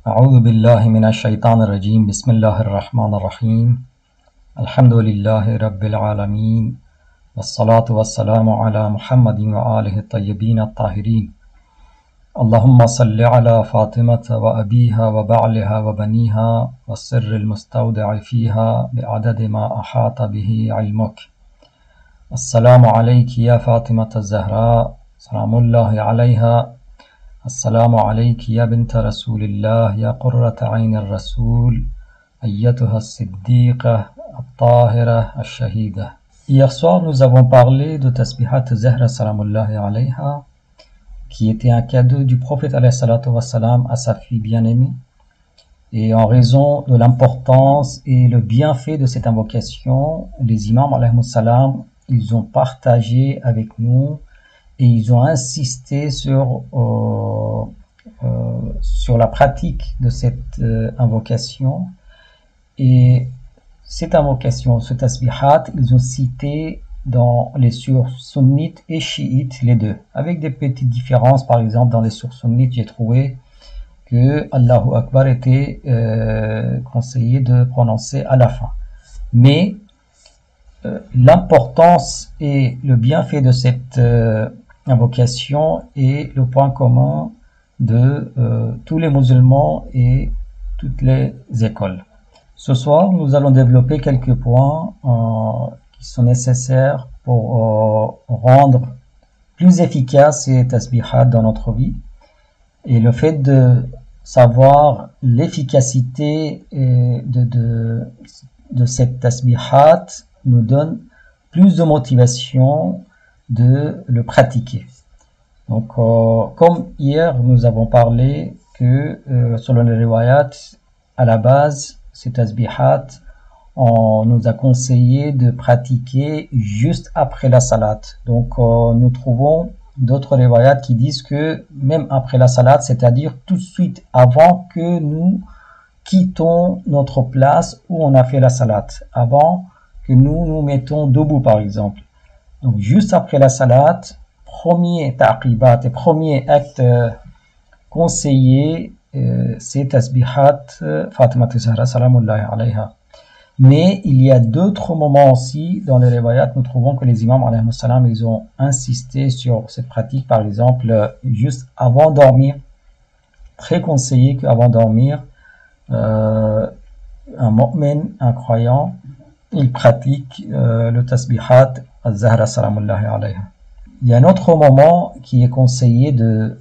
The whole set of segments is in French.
أعوذ بالله من الشيطان الرجيم بسم الله الرحمن الرحيم الحمد لله رب العالمين والصلاة والسلام على محمد وآله الطيبين الطاهرين اللهم صل على فاطمة وأبيها وبعلها وبنيها والسر المستودع فيها بعدد ما أحاط به علمك. السلام عليك يا فاطمة الزهراء سلام الله عليها. السلام عليك يا بنت رسول الله يا قرة عين الرسول أيتها الصديقة الطاهرة الشهيدة. Hier soir, nous avons parlé de Tasbihat Zahra salamullahi alayha, qui était un cadeau du prophète alayhi salatu wassalam à sa fille bien-aimée. Et en raison de l'importance et le bienfait de cette invocation, les imams alayhi salam, ils ont partagé avec nous et ils ont insisté sur la pratique de cette invocation. Et cette invocation, ce tasbihat, ils ont cité dans les sources sunnites et chiites, les deux, avec des petites différences. Par exemple, dans les sources sunnites, j'ai trouvé que Allahu Akbar était conseillé de prononcer à la fin. Mais l'importance et le bienfait de cette invocation est le point commun de tous les musulmans et toutes les écoles. Ce soir, nous allons développer quelques points qui sont nécessaires pour rendre plus efficace ces tasbihat dans notre vie. Et le fait de savoir l'efficacité de cette tasbihat nous donne plus de motivation de le pratiquer. Donc, comme hier, nous avons parlé que selon les riwayat, à la base, ces tasbihat, on nous a conseillé de pratiquer juste après la salat. Donc, nous trouvons d'autres riwayat qui disent que même après la salat, c'est-à-dire tout de suite avant que nous quittons notre place où on a fait la salat, avant que nous nous mettons debout par exemple. Donc, juste après la salat, premier taqibat et premier acte conseillé, c'est tasbihat Fatima Zahra salamullahi alayha. Mais il y a d'autres moments aussi dans les riwayat, nous trouvons que les imams alayhi salam, ils ont insisté sur cette pratique, par exemple, juste avant de dormir. Très conseillé qu'avant de dormir, un mu'min, un croyant, il pratique le tasbihat Zahra salamullahi alayha. Il y a un autre moment qui est conseillé de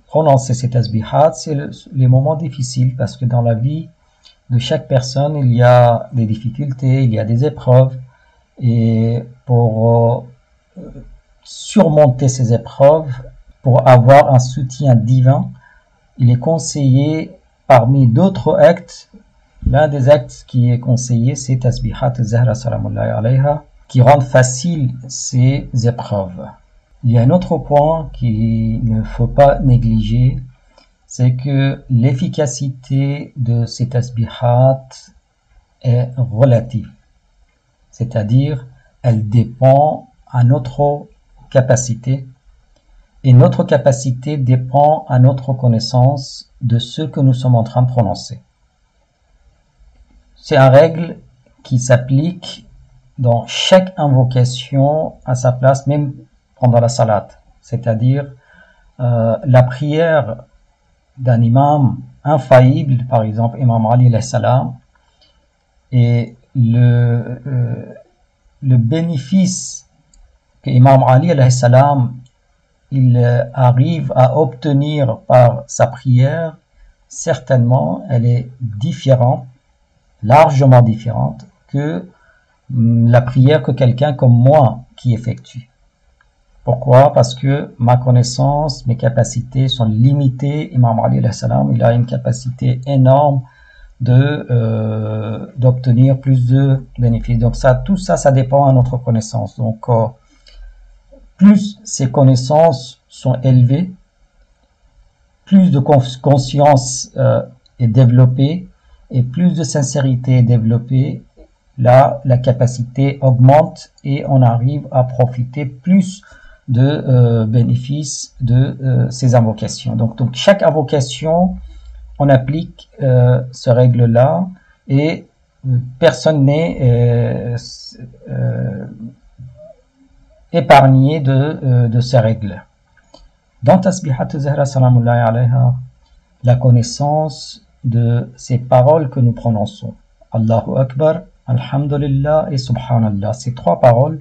prononcer ces tasbihat, c'est les moments difficiles, parce que dans la vie de chaque personne, il y a des difficultés, il y a des épreuves, et pour surmonter ces épreuves, pour avoir un soutien divin, il est conseillé parmi d'autres actes, l'un des actes qui est conseillé, c'est tasbihat Zahra salamullahi alayha, qui rendent facile ces épreuves. Il y a un autre point qu'il ne faut pas négliger, c'est que l'efficacité de ces tasbihat est relative. C'est-à-dire, elle dépend à notre capacité, et notre capacité dépend à notre connaissance de ce que nous sommes en train de prononcer. C'est une règle qui s'applique dans chaque invocation à sa place, même pendant la salat. C'est-à-dire, la prière d'un imam infaillible, par exemple Imam Ali alayhi salam, et le bénéfice que Imam Ali alayhi salam il arrive à obtenir par sa prière, certainement elle est différente, largement différente que la prière que quelqu'un comme moi qui effectue. Pourquoi? Parce que ma connaissance, mes capacités sont limitées. Imam Ali alayhi salam, il a une capacité énorme d'obtenir plus de bénéfices. Donc tout ça, ça dépend à notre connaissance. Donc, plus ces connaissances sont élevées, plus de conscience est développée et plus de sincérité est développée, là, la capacité augmente et on arrive à profiter plus de bénéfices de ces invocations. Donc chaque invocation on applique ce règle-là et personne n'est épargné de ces règles. Dans Tasbihat Zahra Salamullahi alayha, la connaissance de ces paroles que nous prononçons, Allahu Akbar, Alhamdulillah et Subhanallah, ces trois paroles,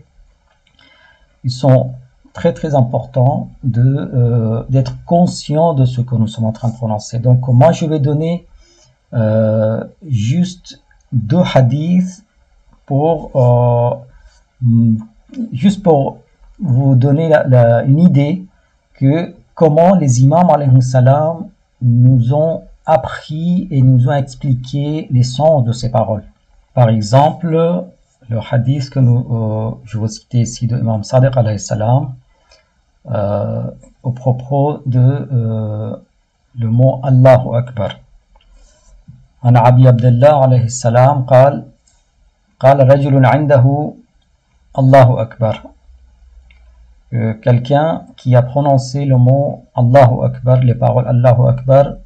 ils sont très très importants d'être conscient de ce que nous sommes en train de prononcer. Donc moi je vais donner juste deux hadiths juste pour vous donner une idée que comment les imams alayhi salam nous ont appris et nous ont expliqué les sens de ces paroles. Par exemple, le hadith que je vais citer ici de Imam Sadiq alayhi salam au propos de le mot Allahu Akbar. عن أبي عبد الله عليه السلام قال رجل عنده الله أكبر. Quelqu'un qui a prononcé le mot Allahu Akbar, les paroles Allahu Akbar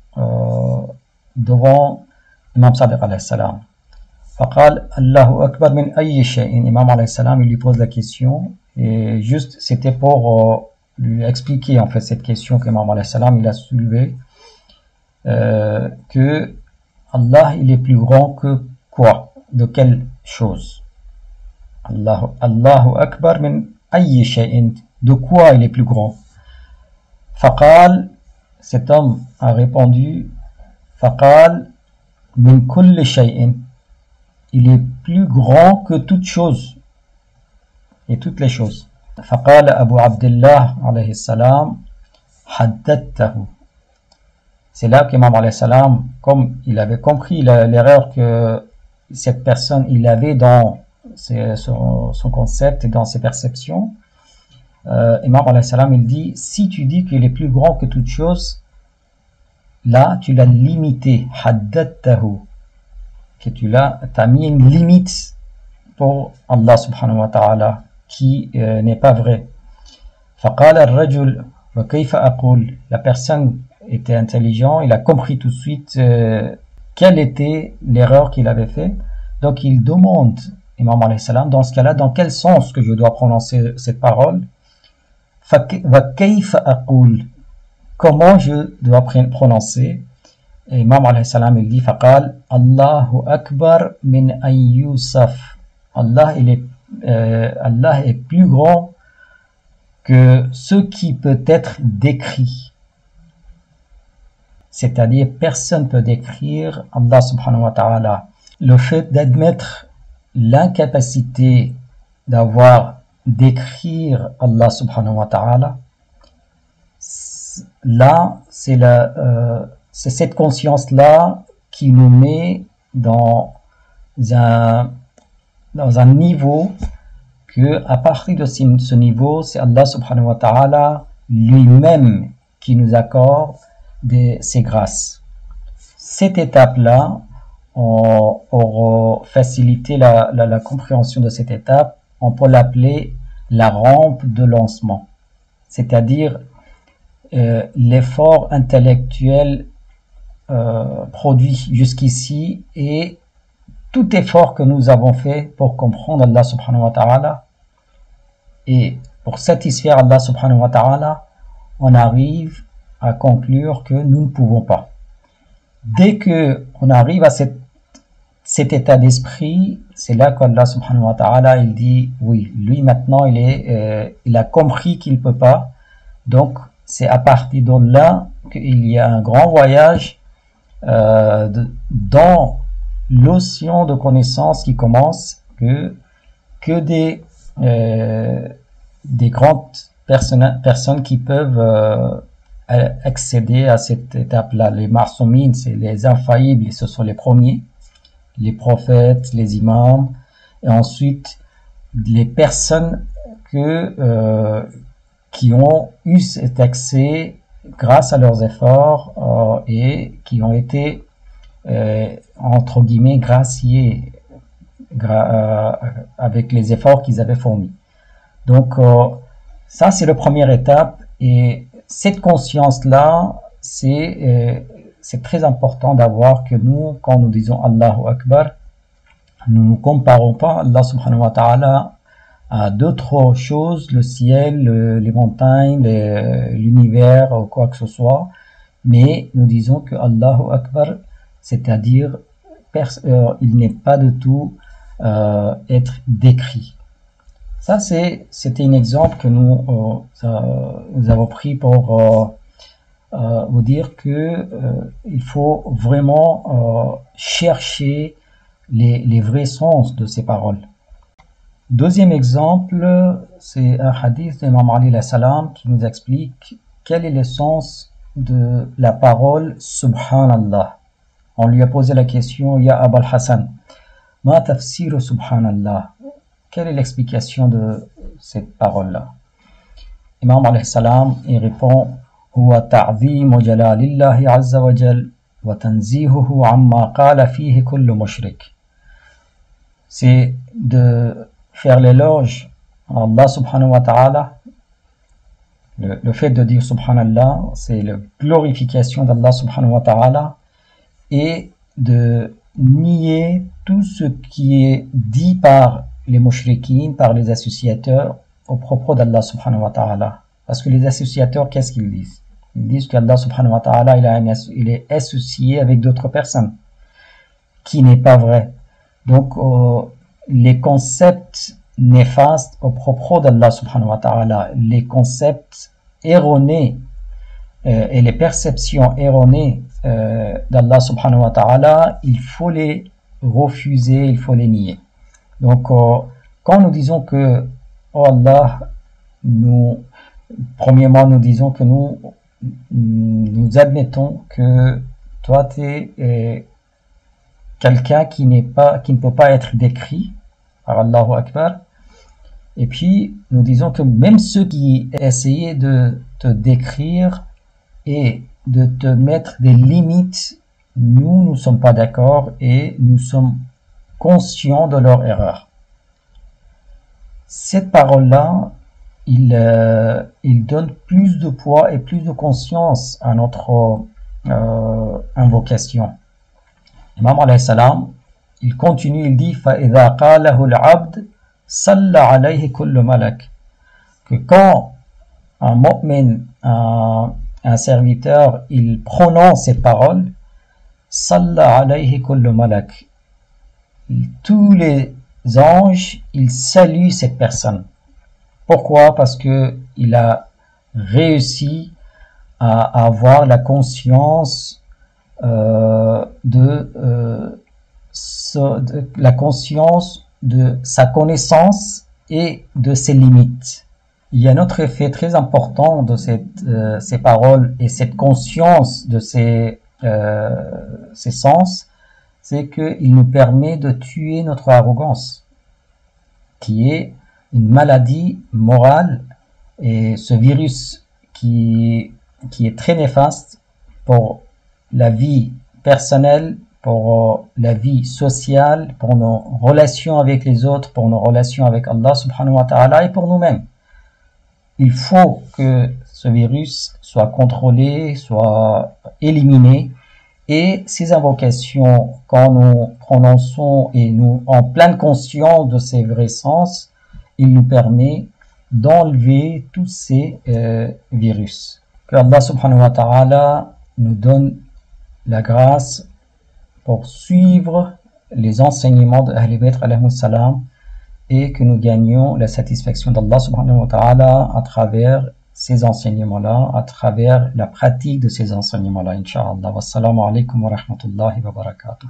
devant Imam Sadiq alayhi salam. فقال الله أكبر من أي شيء. Imam alayhi salam, il lui pose la question et juste c'était pour lui expliquer en fait cette question qu'Imam alayhi salam il a soulevée, que Allah il est plus grand que quoi, de quelle chose. Allahu Akbar min ayyi shay'in, de quoi il est plus grand. Faqal, cet homme a répondu, Faqal min kulli shay'in, il est plus grand que toute chose et toutes les choses. Faqal Abu Abdullah alayhi salam, haddattahu. C'est là qu'Imam alayhi salam, comme il avait compris l'erreur que cette personne il avait dans son concept et dans ses perceptions, Imam alayhi salam il dit, si tu dis qu'il est plus grand que toute chose, là tu l'as limité, haddattahu, que tu as mis une limite pour Allah subhanahu wa ta'ala qui n'est pas vrai. Faqala ar-rajul wa kayfa aqul, la personne était intelligent, il a compris tout de suite quelle était l'erreur qu'il avait fait. Donc il demande, Imam alayhi salam, dans ce cas-là, dans quel sens que je dois prononcer cette parole. Wa kayfa aqul, comment je dois prononcer. Et Imam alayhi salam il dit, faqal Allahu Akbar min an yusaf. Allah est plus grand que ce qui peut être décrit. C'est-à-dire, personne ne peut décrire Allah subhanahu wa ta'ala. Le fait d'admettre l'incapacité d'avoir d'écrire Allah subhanahu wa ta'ala, là, c'est cette conscience-là qui nous met dans un niveau que, à partir de ce niveau, c'est Allah subhanahu wa ta'ala lui-même qui nous accorde ses grâces. Cette étape-là, pour faciliter la compréhension de cette étape, on peut l'appeler la rampe de lancement, c'est-à-dire l'effort intellectuel produit jusqu'ici et tout effort que nous avons fait pour comprendre Allah subhanahu wa ta'ala et pour satisfaire Allah subhanahu wa ta'ala, on arrive à conclure que nous ne pouvons pas. Dès que on arrive à cet état d'esprit, c'est là qu'Allah subhanahu wa ta'ala il dit oui, lui maintenant il a compris qu'il ne peut pas. Donc c'est à partir de là qu'il y a un grand voyage dans l'océan de connaissances qui commence, que des grandes personnes qui peuvent accéder à cette étape-là. Les marsoumines, c'est les infaillibles, ce sont les premiers, les prophètes, les imams, et ensuite les personnes qui ont eu cet accès grâce à leurs efforts et qui ont été entre guillemets graciés avec les efforts qu'ils avaient fournis. Donc ça c'est la première étape, et cette conscience là c'est c'est très important d'avoir que nous, quand nous disons Allahu Akbar, nous ne comparons pas Allah subhanahu wa ta'ala à d'autres choses, le ciel, les montagnes, l'univers ou quoi que ce soit, mais nous disons que Allahu Akbar, c'est-à-dire il n'est pas du tout être décrit. Ça, c'était un exemple que nous avons pris pour vous dire que il faut vraiment chercher les vrais sens de ces paroles. Deuxième exemple, c'est un hadith d'Imam Ali alayhi salam qui nous explique quel est le sens de la parole Subhanallah. On lui a posé la question, Ya Abul Hassan, ma tafsir Subhanallah? Quelle est l'explication de cette parole-là? Imam alayhi salam, il répond, Huwa ta'zim jalalillahi azza wa jal wa tanzihuhu amma qala fihi kullu mushrik. C'est de faire l'éloge à Allah subhanahu wa ta'ala. Le fait de dire subhanallah, c'est la glorification d'Allah subhanahu wa ta'ala et de nier tout ce qui est dit par les mushrikines, par les associateurs au propos d'Allah subhanahu wa ta'ala. Parce que les associateurs, qu'est-ce qu'ils disent? Ils disent qu'Allah subhanahu wa ta'ala, il est associé avec d'autres personnes, qui n'est pas vrai. Donc, les concepts néfastes au propos d'Allah subhanahu wa ta'ala, les concepts erronés et les perceptions erronées d'Allah subhanahu wa ta'ala, il faut les refuser, il faut les nier. Donc, quand nous disons que, oh Allah, premièrement, nous disons que nous admettons que toi, tu es quelqu'un qui ne peut pas être décrit par Allahu Akbar. Et puis, nous disons que même ceux qui essayaient de te décrire et de te mettre des limites, nous ne sommes pas d'accord et nous sommes conscients de leur erreur. Cette parole-là, il donne plus de poids et plus de conscience à notre invocation. Imam alayhi salam, il continue, il dit فَإِذَا قَالَهُ الْعَبْدِ صَلَّ عَلَيْهِ كُلُّ مَلَكٍ. Que quand un mu'min, un serviteur, il prononce cette parole, صَلَّ عَلَيْهِ كُلُّ مَلَكٍ, tous les anges, ils saluent cette personne. Pourquoi? Parce que il a réussi à avoir la conscience la conscience de sa connaissance et de ses limites. Il y a un autre effet très important de ces paroles et cette conscience de ces sens, c'est qu'il nous permet de tuer notre arrogance, qui est une maladie morale, et ce virus qui est très néfaste pour la vie personnelle, pour la vie sociale, pour nos relations avec les autres, pour nos relations avec Allah subhanahu wa ta'ala et pour nous-mêmes. Il faut que ce virus soit contrôlé, soit éliminé, et ces invocations, quand nous prononçons et nous en pleine conscience de ces vrais sens, il nous permet d'enlever tous ces virus. Que Allah subhanahu wa ta'ala nous donne la grâce pour suivre les enseignements de Ahl Bayt alayhi salam et que nous gagnions la satisfaction d'Allah subhanahu wa ta'ala à travers ces enseignements-là, à travers la pratique de ces enseignements-là, incha'Allah. Wassalamu alaikum wa rahmatullahi wa barakatuh.